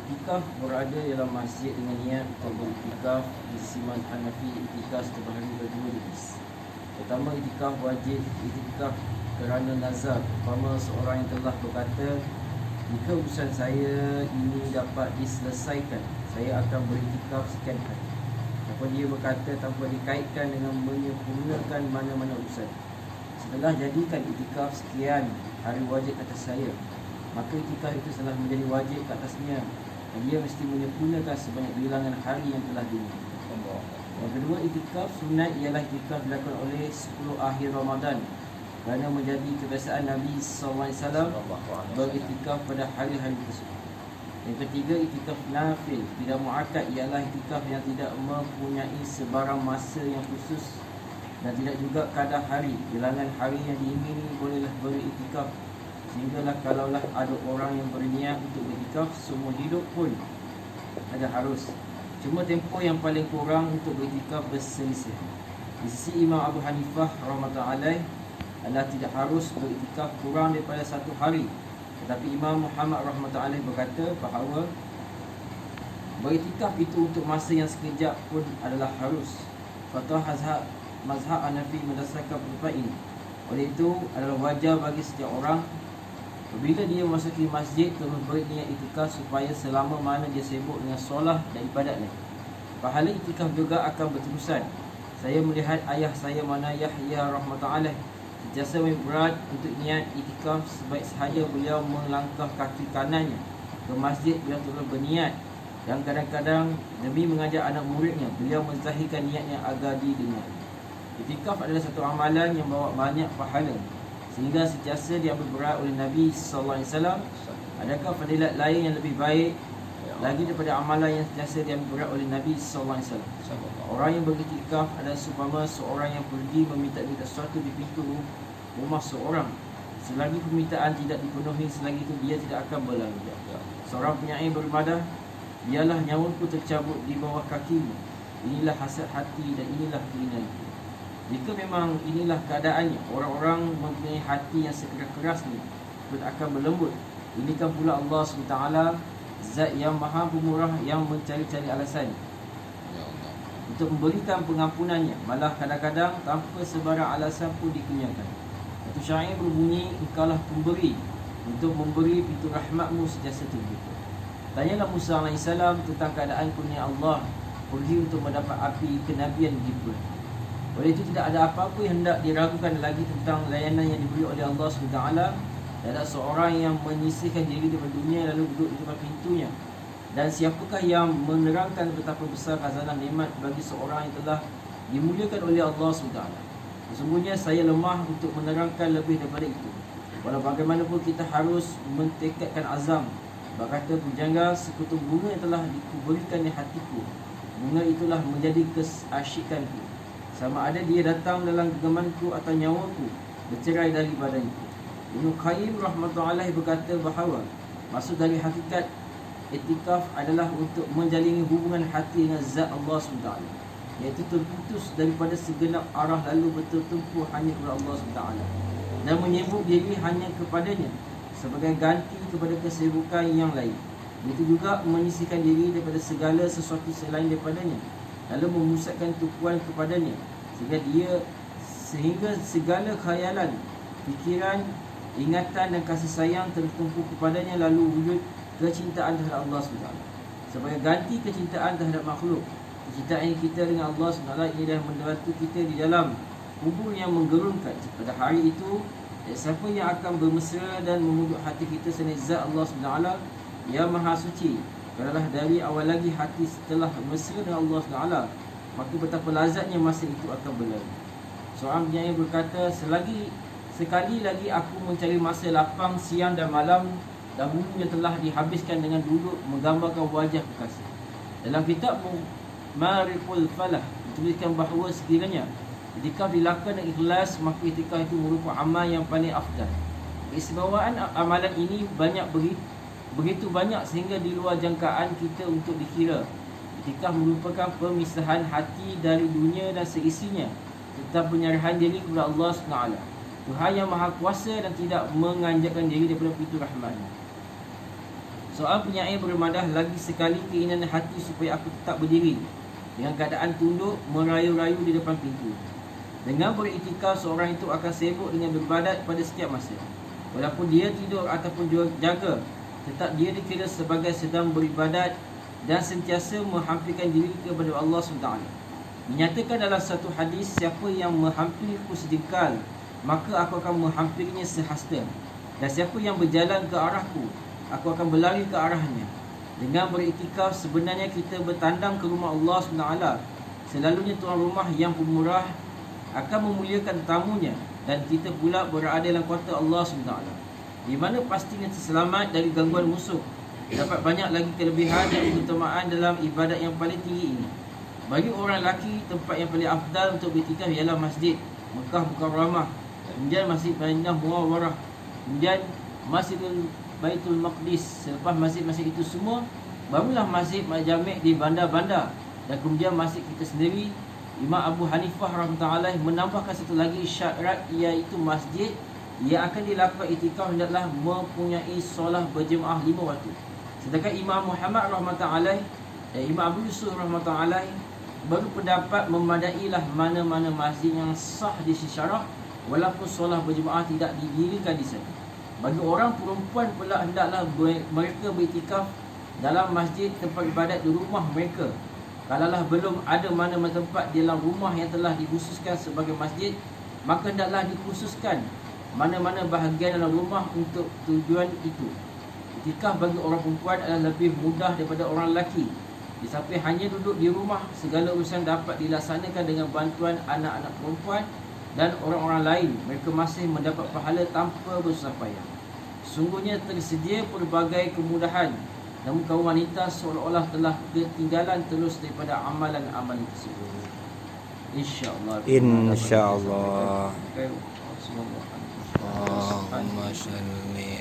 Itikaf berada dalam masjid dengan niat untuk beritikaf di sisi mazhab Hanafi. Itikaf setiap hari berdua jenis. Pertama, itikaf wajib itikaf kerana nazar. Umpama seorang yang telah berkata, jika urusan saya ini dapat diselesaikan, saya akan beritikaf sekian hari. Ataupun dia berkata tanpa dikaitkan dengan menyempurnakan mana-mana urusan, setelah jadikan itikaf sekian hari wajib atas saya, maka itikaf itu telah menjadi wajib ke atasnya, dan dia mesti menyempurnakan sebanyak bilangan hari yang telah ditentukan. Yang kedua, itikaf sunat ialah itikaf dilakukan oleh 10 akhir Ramadan, kerana menjadi kebiasaan Nabi SAW beritikaf pada hari-hari tersebut. Yang ketiga, itikaf nafil tidak muakkad ialah itikaf yang tidak mempunyai sebarang masa yang khusus dan tidak juga kadar hari. Bilangan hari yang diingini bolehlah beritikaf, sehinggalah kalaulah ada orang yang berniat untuk beritikaf semua hidup pun ada harus. Cuma tempoh yang paling kurang untuk beritikaf berselisih. Di sisi Imam Abu Hanifah rahmatullahi alaih adalah tidak harus beritikaf kurang daripada 1 hari. Tetapi Imam Muhammad rahmatullahi alaih berkata bahawa beritikaf itu untuk masa yang sekejap pun adalah harus. Fatwa mazhab Hanafi mendasarkan pendapat ini. Oleh itu adalah wajar bagi setiap orang apabila dia memasuki masjid terus berniat itikaf, supaya selama mana dia sibuk dengan solat dan ibadatnya, pahala itikaf juga akan berterusan. Saya melihat ayah saya mana Yahya rahmatullahi alaih sentiasa berat untuk niat itikaf, sebaik sahaja beliau melangkah kaki kanannya ke masjid, beliau terus berniat, dan kadang-kadang demi mengajar anak muridnya beliau menzahirkan niatnya agar didengar. Itikaf adalah satu amalan yang bawa banyak pahala, sehingga sentiasa diambil berat oleh Nabi SAW. Adakah fadilat lain yang lebih baik lagi daripada amalan yang sentiasa diambil berat oleh Nabi SAW? Orang yang beritikaf adalah seumpama seorang yang pergi meminta-minta sesuatu di pintu rumah seorang. Selagi permintaan tidak dipenuhi, selagi itu dia tidak akan berlari. Seorang penyair beribadah, biarlah nyawaku tercabut di bawah kakimu, inilah hasad hati dan inilah keinginanku. Jika memang inilah keadaannya, orang-orang mempunyai hati yang sekeras-keras ni pun akan berlembut. Ini kan pula Allah SWT, Zat yang maha pemurah, yang mencari-cari alasan untuk memberikan pengampunannya. Malah kadang-kadang tanpa sebarang alasan pun dikenyakan. Satu syair berbunyi, engkaulah pemberi, untuk memberi pintu rahmatmu sentiasa terbuka. Tanyalah Musa AS tentang keadaan kurnia Allah pergi untuk mendapat api kenabian di bulan. Oleh itu tidak ada apa-apa yang hendak diragukan lagi tentang layanan yang diberi oleh Allah SWT. Tak ada seorang yang menyisihkan diri daripada dunia lalu duduk di depan pintunya. Dan siapakah yang menerangkan betapa besar khazanah nikmat bagi seorang yang telah dimuliakan oleh Allah SWT. Sesungguhnya saya lemah untuk menerangkan lebih daripada itu. Walau bagaimanapun kita harus mentekadkan azam. Berkata pujangga, sekutu bunga yang telah diberikan di hatiku, bunga itulah menjadi keasyikanku. Sama ada dia datang dalam genggamanku atau nyawaku bercerai dari badanku. Ibnu Qayyim rahmatullahi alaih berkata bahawa maksud dari hakikat itikaf adalah untuk menjalin hubungan hati dengan zat Allah SWT, iaitu terputus daripada segenap arah lalu bertempuh hanya kepada Allah SWT dan menyibuk diri hanya kepadanya sebagai ganti kepada kesibukan yang lain. Begitu juga menyisihkan diri daripada segala sesuatu selain daripadanya, lalu memusatkan tumpuan kepadanya, sehingga segala khayalan, fikiran, ingatan dan kasih sayang tertumpu kepadanya, lalu wujud kecintaan terhadap Allah SWT sebagai ganti kecintaan terhadap makhluk. Kecintaan kita dengan Allah SWT ini dah membantu kita di dalam kubur yang menggerunkan. Pada hari itu, siapa yang akan bermesra dan memujuk hati kita selain zat Allah SWT yang maha suci, kerana dari awal lagi hati setelah mesra dengan Allah SWT, maka betapa lazatnya masa itu akan berlalu. Seorang penyair berkata, sekali lagi aku mencari masa lapang siang dan malam, dahulunya telah dihabiskan dengan duduk menggambarkan wajah kekasih. Dalam kitab Ma'riful Falah dituliskan bahawa sekiranya itikaf dilakukan dengan ikhlas, maka itikaf itu merupakan amal yang paling afdal. Keistimewaan amalan ini begitu banyak sehingga di luar jangkaan kita untuk dikira. Itikaf merupakan pemisahan hati dari dunia dan seisinya, serta penyerahan diri kepada Allah SWT, Tuhan yang maha kuasa dan tidak menganjakkan diri daripada pintu rahmat. Soal penyair bermadah, lagi sekali keinginan hati supaya aku tetap berdiri dengan keadaan tunduk merayu-rayu di depan pintu. Dengan beriktikaf, seorang itu akan sibuk dengan beribadat pada setiap masa. Walaupun dia tidur ataupun jaga, tetap dia dikira sebagai sedang beribadat dan sentiasa menghampirkan diri kepada Allah SWT. Dinyatakan dalam satu hadis, siapa yang menghampiriku sejengkal, maka aku akan menghampirinya sehasta. Dan siapa yang berjalan ke arahku, aku akan berlari ke arahnya. Dengan beriktikaf, sebenarnya kita bertandang ke rumah Allah SWT. Selalunya tuan rumah yang pemurah akan memuliakan tamunya, dan kita pula berada dalam kuasa Allah SWT, di mana pastinya terselamat dari gangguan musuh. Dapat banyak lagi kelebihan dan keutamaan dalam ibadat yang paling tinggi ini. Bagi orang lelaki, tempat yang paling afdal untuk beriktikaf ialah masjid Mekah Mukarramah, kemudian Masjid Madinah Munawwarah, kemudian Masjidul Baitul Maqdis. Selepas masjid-masjid itu semua, barulah masjid Jami' di bandar-bandar, dan kemudian masjid kita sendiri. Imam Abu Hanifah rahimahullah menambahkan satu lagi syarat, iaitu masjid yang akan dilakukan iktikaf hendaklah mempunyai solat berjemaah 5 waktu. Sedangkan Imam Muhammad rahimahullah dan Imam Abu Yusuf rahimahullah baru pendapat memadailah mana-mana masjid yang sah di syarah walaupun solat berjemaah tidak didirikan di sana. Bagi orang perempuan pula, hendaklah mereka beriktikaf dalam masjid tempat ibadat di rumah mereka. Kalaulah belum ada mana-mana tempat di dalam rumah yang telah dikhususkan sebagai masjid, maka hendaklah dikhususkan mana-mana bahagian dalam rumah untuk tujuan itu. Iktikaf bagi orang perempuan adalah lebih mudah daripada orang lelaki. Di samping hanya duduk di rumah, segala urusan dapat dilaksanakan dengan bantuan anak-anak perempuan dan orang-orang lain. Mereka masih mendapat pahala tanpa bersusah payah. Sungguhnya tersedia pelbagai kemudahan, namun kaum wanita seolah-olah telah ketinggalan terus daripada amalan-amalan tersebut. InsyaAllah. InsyaAllah. Semoga Allahumma shalli